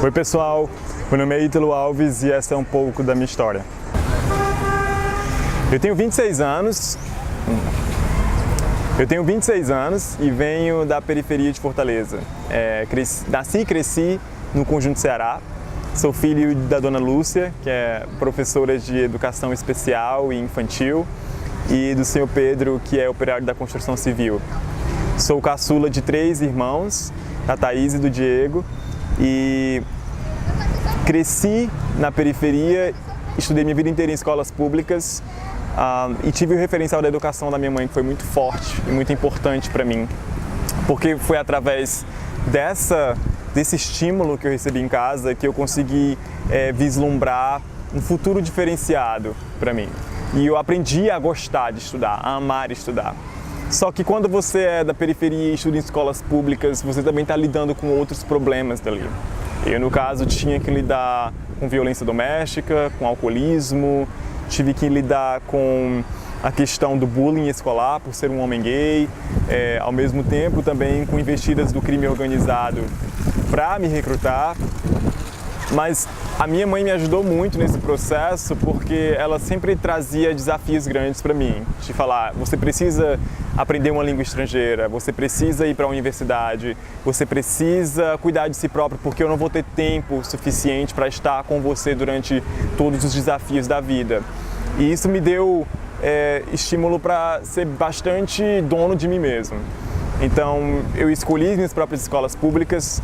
Oi pessoal, meu nome é Ítalo Alves e essa é um pouco da minha história. Eu tenho 26 anos e venho da periferia de Fortaleza. Nasci e cresci no Conjunto Ceará. Sou filho da dona Lúcia, que é professora de educação especial e infantil, e do senhor Pedro, que é operário da construção civil. Sou caçula de 3 irmãos, da Thaís e do Diego, e cresci na periferia, estudei minha vida inteira em escolas públicas e tive o referencial da educação da minha mãe, que foi muito forte e muito importante para mim, porque foi através desse estímulo que eu recebi em casa que eu consegui vislumbrar um futuro diferenciado para mim. E eu aprendi a gostar de estudar, a amar estudar. Só que quando você é da periferia e estuda em escolas públicas, você também está lidando com outros problemas dali. Eu, no caso, tinha que lidar com violência doméstica, com alcoolismo, tive que lidar com a questão do bullying escolar por ser um homem gay, ao mesmo tempo também com investidas do crime organizado para me recrutar. Mas a minha mãe me ajudou muito nesse processo porque ela sempre trazia desafios grandes para mim. De falar, você precisa aprender uma língua estrangeira, você precisa ir para a universidade, você precisa cuidar de si próprio porque eu não vou ter tempo suficiente para estar com você durante todos os desafios da vida. E isso me deu estímulo para ser bastante dono de mim mesmo. Então, eu escolhi as minhas próprias escolas públicas,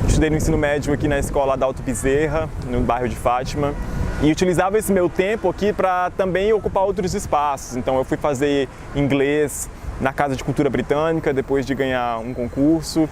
estudei no ensino médio aqui na escola Adalto Bezerra, no bairro de Fátima, e utilizava esse meu tempo aqui para também ocupar outros espaços. Então, eu fui fazer inglês na Casa de Cultura Britânica, depois de ganhar um concurso,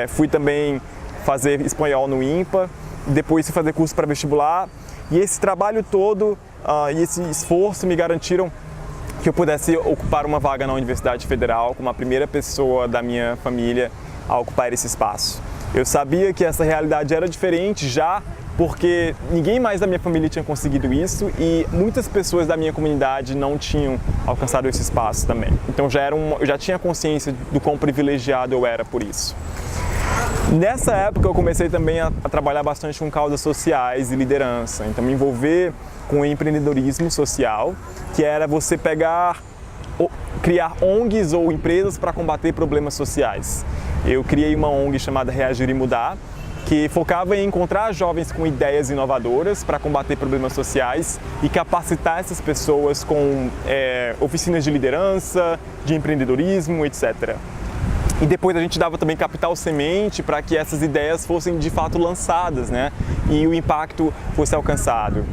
fui também fazer espanhol no IMPA, depois fui fazer curso para vestibular, e esse trabalho todo e esse esforço me garantiram que eu pudesse ocupar uma vaga na Universidade Federal como a primeira pessoa da minha família a ocupar esse espaço. Eu sabia que essa realidade era diferente já porque ninguém mais da minha família tinha conseguido isso e muitas pessoas da minha comunidade não tinham alcançado esse espaço também. Então eu já tinha consciência do quão privilegiado eu era por isso. Nessa época eu comecei também a trabalhar bastante com causas sociais e liderança, então me envolver com o empreendedorismo social, que era você criar ONGs ou empresas para combater problemas sociais. Eu criei uma ONG chamada Reagir e Mudar, que focava em encontrar jovens com ideias inovadoras para combater problemas sociais e capacitar essas pessoas com oficinas de liderança, de empreendedorismo, etc. E depois a gente dava também capital semente para que essas ideias fossem de fato lançadas, né? E o impacto fosse alcançado.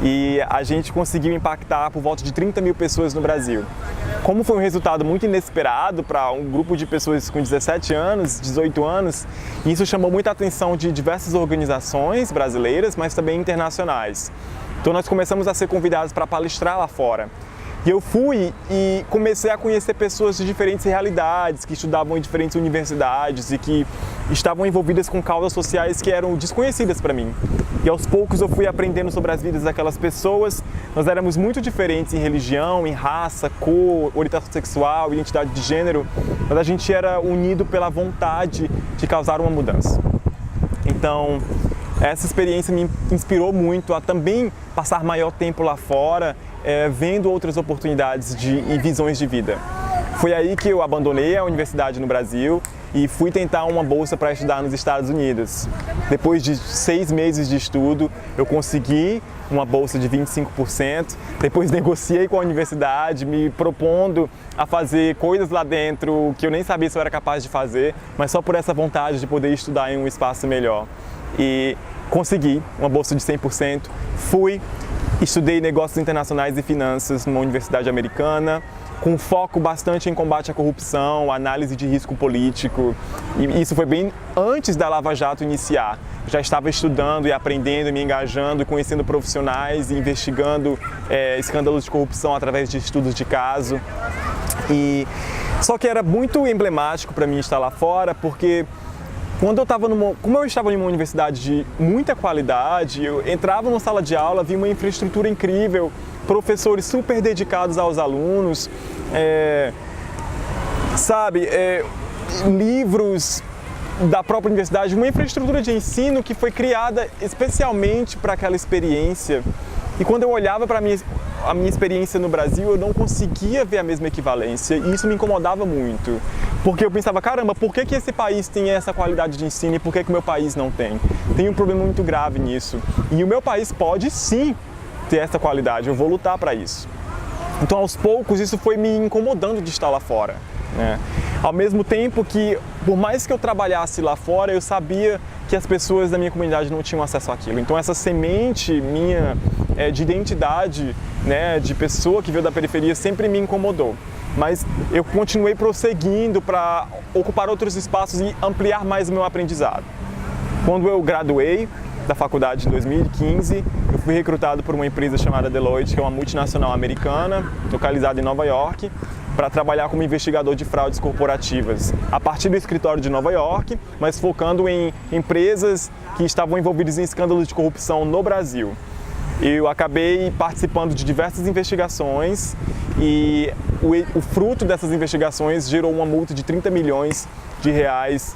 E a gente conseguiu impactar por volta de 30 mil pessoas no Brasil. Como foi um resultado muito inesperado para um grupo de pessoas com 17 anos, 18 anos, isso chamou muita atenção de diversas organizações brasileiras, mas também internacionais. Então nós começamos a ser convidados para palestrar lá fora. E eu fui e comecei a conhecer pessoas de diferentes realidades, que estudavam em diferentes universidades e que estavam envolvidas com causas sociais que eram desconhecidas para mim. E aos poucos eu fui aprendendo sobre as vidas daquelas pessoas. Nós éramos muito diferentes em religião, em raça, cor, orientação sexual, identidade de gênero, mas a gente era unido pela vontade de causar uma mudança. Então, essa experiência me inspirou muito a também passar maior tempo lá fora, vendo outras oportunidades e visões de vida. Foi aí que eu abandonei a universidade no Brasil e fui tentar uma bolsa para estudar nos Estados Unidos. Depois de 6 meses de estudo, eu consegui uma bolsa de 25%, depois negociei com a universidade, me propondo a fazer coisas lá dentro que eu nem sabia se eu era capaz de fazer, mas só por essa vontade de poder estudar em um espaço melhor. E consegui uma bolsa de 100%, estudei negócios internacionais e finanças numa universidade americana, com foco bastante em combate à corrupção, análise de risco político. E isso foi bem antes da Lava Jato iniciar. Eu já estava estudando e aprendendo, me engajando, conhecendo profissionais e investigando escândalos de corrupção através de estudos de caso. Só que era muito emblemático para mim estar lá fora, porque como eu estava em uma universidade de muita qualidade, eu entrava numa sala de aula, via uma infraestrutura incrível, professores super dedicados aos alunos, livros da própria universidade, uma infraestrutura de ensino que foi criada especialmente para aquela experiência. E quando eu olhava para a minha experiência no Brasil, eu não conseguia ver a mesma equivalência, e isso me incomodava muito. Porque eu pensava, caramba, por que esse país tem essa qualidade de ensino e por que o meu país não tem? Tem um problema muito grave nisso. E o meu país pode sim ter essa qualidade, eu vou lutar para isso. Então, aos poucos, isso foi me incomodando de estar lá fora, né? Ao mesmo tempo que, por mais que eu trabalhasse lá fora, eu sabia que as pessoas da minha comunidade não tinham acesso àquilo. Então, essa semente minha de identidade, né, de pessoa que veio da periferia, sempre me incomodou. Mas eu continuei prosseguindo para ocupar outros espaços e ampliar mais o meu aprendizado. Quando eu graduei da faculdade em 2015, eu fui recrutado por uma empresa chamada Deloitte, que é uma multinacional americana, localizada em Nova York, para trabalhar como investigador de fraudes corporativas, a partir do escritório de Nova York, mas focando em empresas que estavam envolvidas em escândalos de corrupção no Brasil. Eu acabei participando de diversas investigações e o fruto dessas investigações gerou uma multa de 30 milhões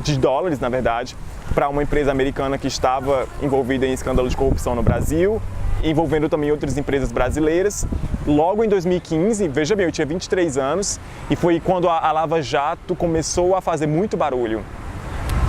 de dólares, na verdade, para uma empresa americana que estava envolvida em escândalo de corrupção no Brasil, envolvendo também outras empresas brasileiras. Logo em 2015, veja bem, eu tinha 23 anos e foi quando a Lava Jato começou a fazer muito barulho.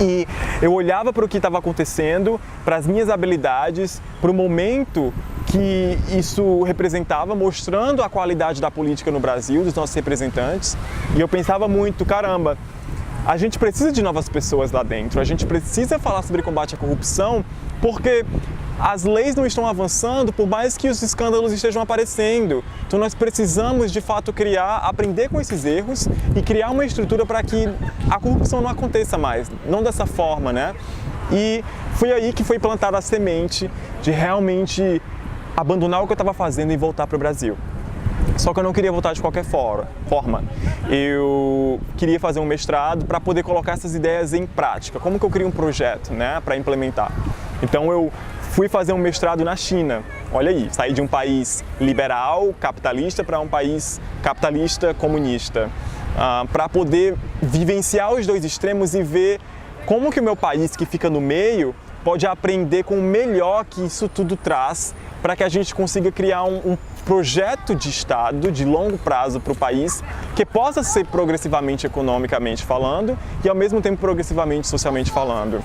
E eu olhava para o que estava acontecendo, para as minhas habilidades, para o momento que isso representava, mostrando a qualidade da política no Brasil, dos nossos representantes. E eu pensava muito, caramba, a gente precisa de novas pessoas lá dentro, a gente precisa falar sobre combate à corrupção, porque as leis não estão avançando, por mais que os escândalos estejam aparecendo. Então nós precisamos, de fato, aprender com esses erros e criar uma estrutura para que a corrupção não aconteça mais, não dessa forma, né? E foi aí que foi plantada a semente de realmente abandonar o que eu estava fazendo e voltar para o Brasil. Só que eu não queria voltar de qualquer forma. Eu queria fazer um mestrado para poder colocar essas ideias em prática. Como que eu crio um projeto, né, para implementar? Então eu fui fazer um mestrado na China. Olha aí, saí de um país liberal, capitalista, para um país capitalista, comunista. Para poder vivenciar os dois extremos e ver como que o meu país, que fica no meio, pode aprender com o melhor que isso tudo traz para que a gente consiga criar um projeto de Estado de longo prazo para o país que possa ser progressivamente economicamente falando e ao mesmo tempo progressivamente socialmente falando.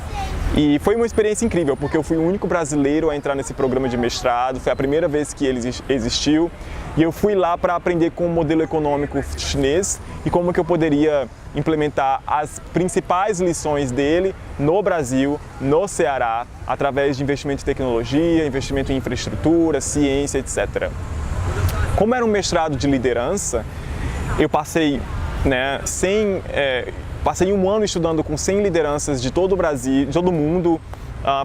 E foi uma experiência incrível, porque eu fui o único brasileiro a entrar nesse programa de mestrado, foi a primeira vez que ele existiu e eu fui lá para aprender com o modelo econômico chinês e como que eu poderia implementar as principais lições dele no Brasil, no Ceará, através de investimento em tecnologia, investimento em infraestrutura, ciência, etc. Como era um mestrado de liderança, eu passei, passei um ano estudando com 100 lideranças de todo o Brasil, de todo o mundo,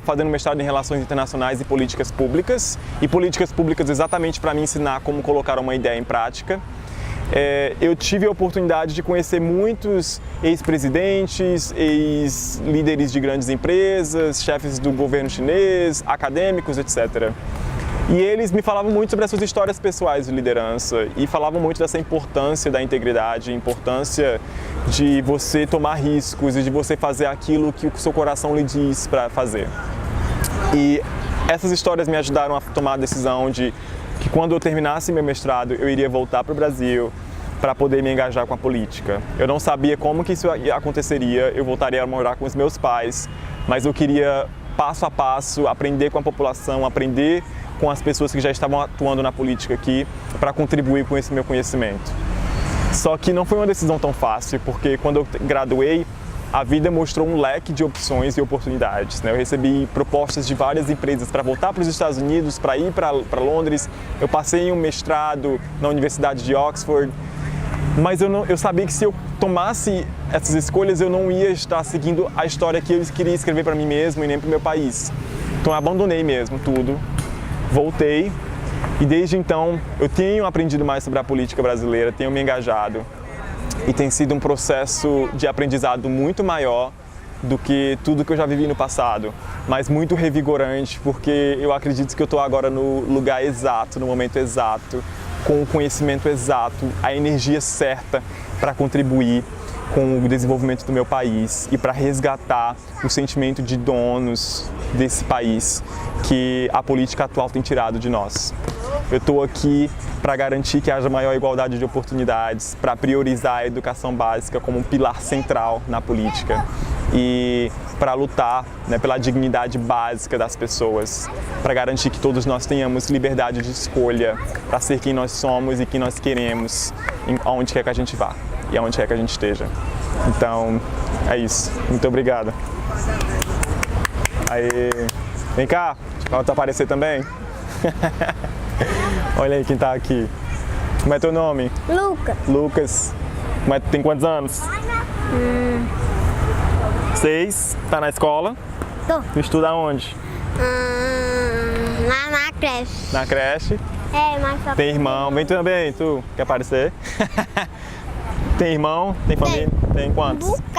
fazendo mestrado em relações internacionais e políticas públicas. E políticas públicas exatamente para me ensinar como colocar uma ideia em prática. Eu tive a oportunidade de conhecer muitos ex-presidentes, ex-líderes de grandes empresas, chefes do governo chinês, acadêmicos, etc. E eles me falavam muito sobre as suas histórias pessoais de liderança e falavam muito dessa importância da integridade, a importância de você tomar riscos e de você fazer aquilo que o seu coração lhe diz para fazer. E essas histórias me ajudaram a tomar a decisão de que quando eu terminasse meu mestrado eu iria voltar para o Brasil para poder me engajar com a política. Eu não sabia como que isso aconteceria, eu voltaria a morar com os meus pais, mas eu queria passo a passo aprender com a população, aprender com as pessoas que já estavam atuando na política aqui para contribuir com esse meu conhecimento. Só que não foi uma decisão tão fácil, porque quando eu graduei, a vida mostrou um leque de opções e oportunidades, né? Eu recebi propostas de várias empresas para voltar para os Estados Unidos, para ir para Londres. Eu passei em um mestrado na Universidade de Oxford, mas eu sabia que se eu tomasse essas escolhas, eu não ia estar seguindo a história que eu queria escrever para mim mesmo e nem para o meu país. Então eu abandonei mesmo tudo, voltei e desde então eu tenho aprendido mais sobre a política brasileira, tenho me engajado. E tem sido um processo de aprendizado muito maior do que tudo que eu já vivi no passado, mas muito revigorante, porque eu acredito que eu estou agora no lugar exato, no momento exato, com o conhecimento exato, a energia certa para contribuir com o desenvolvimento do meu país e para resgatar o sentimento de donos desse país que a política atual tem tirado de nós. Eu estou aqui para garantir que haja maior igualdade de oportunidades, para priorizar a educação básica como um pilar central na política e para lutar, né, pela dignidade básica das pessoas, para garantir que todos nós tenhamos liberdade de escolha para ser quem nós somos e quem nós queremos, aonde quer que a gente vá e aonde quer que a gente esteja. Então, é isso. Muito obrigado. Aí, vem cá, pode aparecer também? Olha aí quem tá aqui. Como é teu nome? Lucas. Lucas. Tem quantos anos? 6. Tá na escola? Tô. Tu estuda onde? Lá na creche. Na creche. Mas só Tem irmão. Vem tu também, tu quer aparecer? Tem irmão? Tem família? Tem quantos? Bocado.